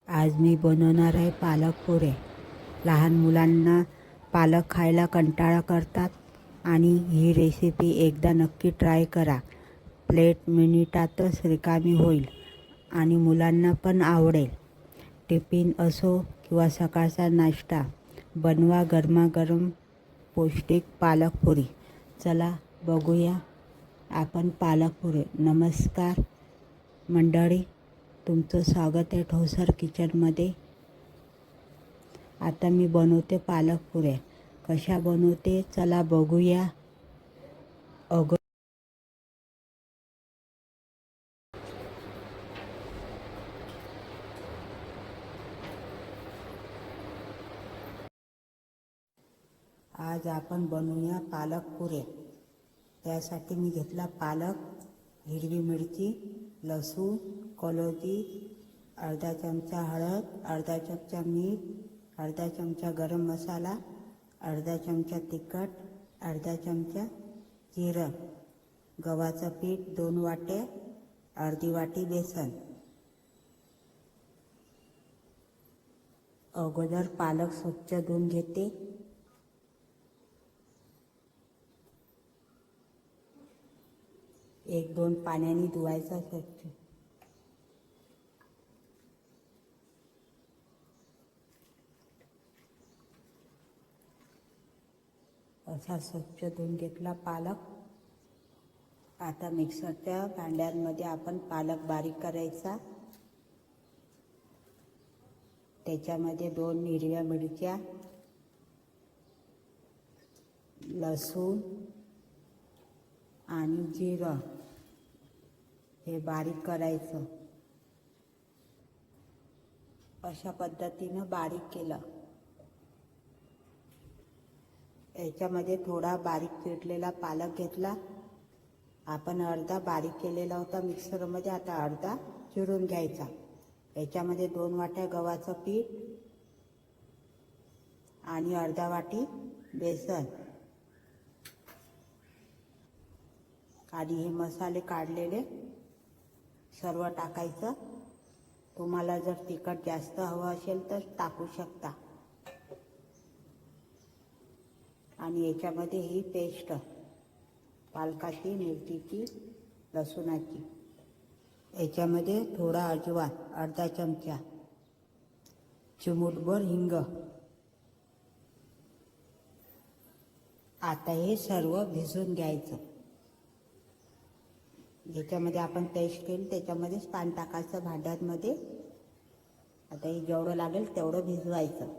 आज मी बनवणार आहे पालक पुरे. लहान मुलांना पालक खायला कंटाळा करतात आणि ही रेसिपी एकदा नक्की ट्राय करा. प्लेट मिनिटातच रिकामी होईल आणि मुलांना पण आवडेल. टिफिन असो किंवा सकाळचा नाश्ता, बनवा गरमागरम पौष्टिक पालक पुरी. चला बघूया आपण पालक पुरी. नमस्कार मंडळी, तुमचं स्वागत आहे ठोसर किचनमध्ये. आता मी बनवते पालक पुऱ्या. कशा बनवते चला बघूया. आज आपण बनवूया पालक पुऱ्या. त्यासाठी मी घेतला पालक, हिरवी मिरची, लसूण, कोथिंबीर, अर्धा चमचा हळद, अर्धा चमचा मीठ, अर्धा चमचा गरम मसाला, अर्धा चमचा तिखट, अर्धा चमचा जिरं, गव्हाचं पीठ 2 वाट्या, अर्धी वाटी बेसन. अगोदर पालक स्वच्छ धुवून घेते. एक 2 पाण्याने धुवायचा स्वच्छ. असा स्वच्छ धुवून घेतला पालक. आता मिक्सरच्या भांड्यांमध्ये आपण पालक बारीक करायचा. त्याच्यामध्ये 2 हिरव्या मिरच्या, लसूण आणि जिरं हे बारीक करायचं. अशा पद्धतीनं बारीक केलं. याच्यामध्ये थोडा बारीक चिरलेला पालक घेतला. आपण अर्धा बारीक केलेला होता मिक्सरमध्ये, आता अर्धा चिरून घ्यायचा. याच्यामध्ये 2 वाट्या गव्हाचं पीठ आणि अर्धा वाटी बेसन आणि हे मसाले काढलेले सर्व टाकायचं. तुम्हाला जर तिखट जास्त हवं असेल तर टाकू शकता. आणि याच्यामध्ये ही पेस्ट पालकाची, मिरचीची, लसूणाची. याच्यामध्ये थोडा अजवाइन अर्धा चमचा, चिमूटभर हिंग. आता हे सर्व भिजवून घ्यायचं. ज्याच्यामध्ये आपण पेस्ट केली त्याच्यामध्येच पाणी टाकायचं भांड्यांमध्ये. आता हे जेवढं लागेल तेवढं भिजवायचं.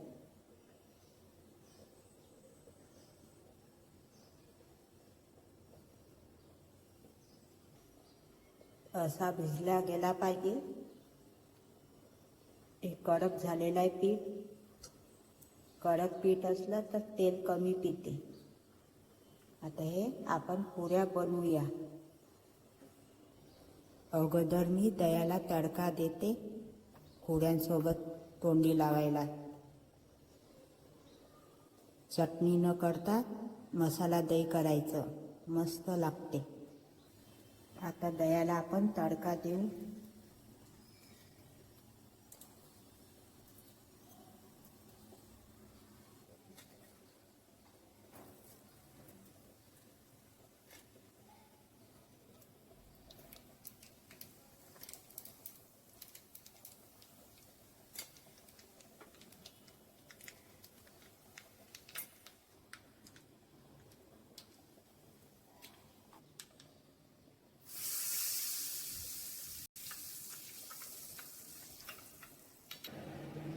असा भिजला गेला पाहिजे. हे कडक झालेलं आहे पीठ. कडक पीठ असलं तर तेल कमी पिते. आता हे आपण पुऱ्या बनवूया. अगोदर मी दह्याला तडका देते पुऱ्यांसोबत तोंडी लावायला. चटणी न करता मसाला दही करायचं, मस्त लागते. आता दह्याला आपण तडका देऊ.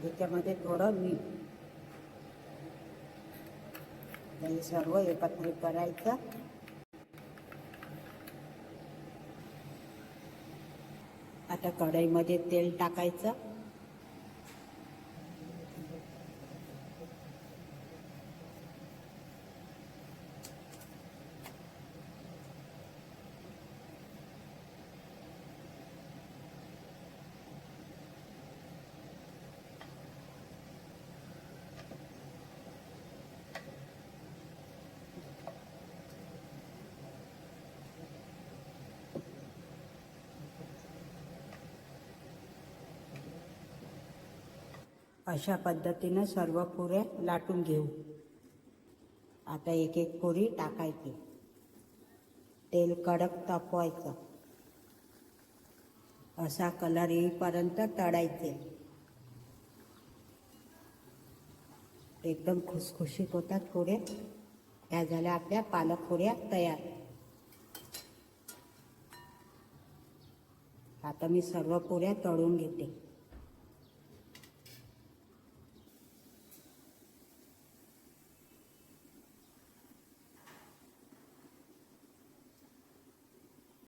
त्याच्यामध्ये थोडं मीठ. हे सर्व एकत्रित करायचं. आता कढईमध्ये तेल टाकायचं. अशा पद्धतीनं सर्व पुऱ्या लाटून घेऊ. आता एक एक पुरी टाकायची. तेल कडक तापवायचं. असा कलर येईपर्यंत तळायचे. एकदम खुसखुशीत होतात पुऱ्या. ह्या झाल्या आपल्या पालक पुऱ्या तयार. आता मी सर्व पुऱ्या तळून घेते.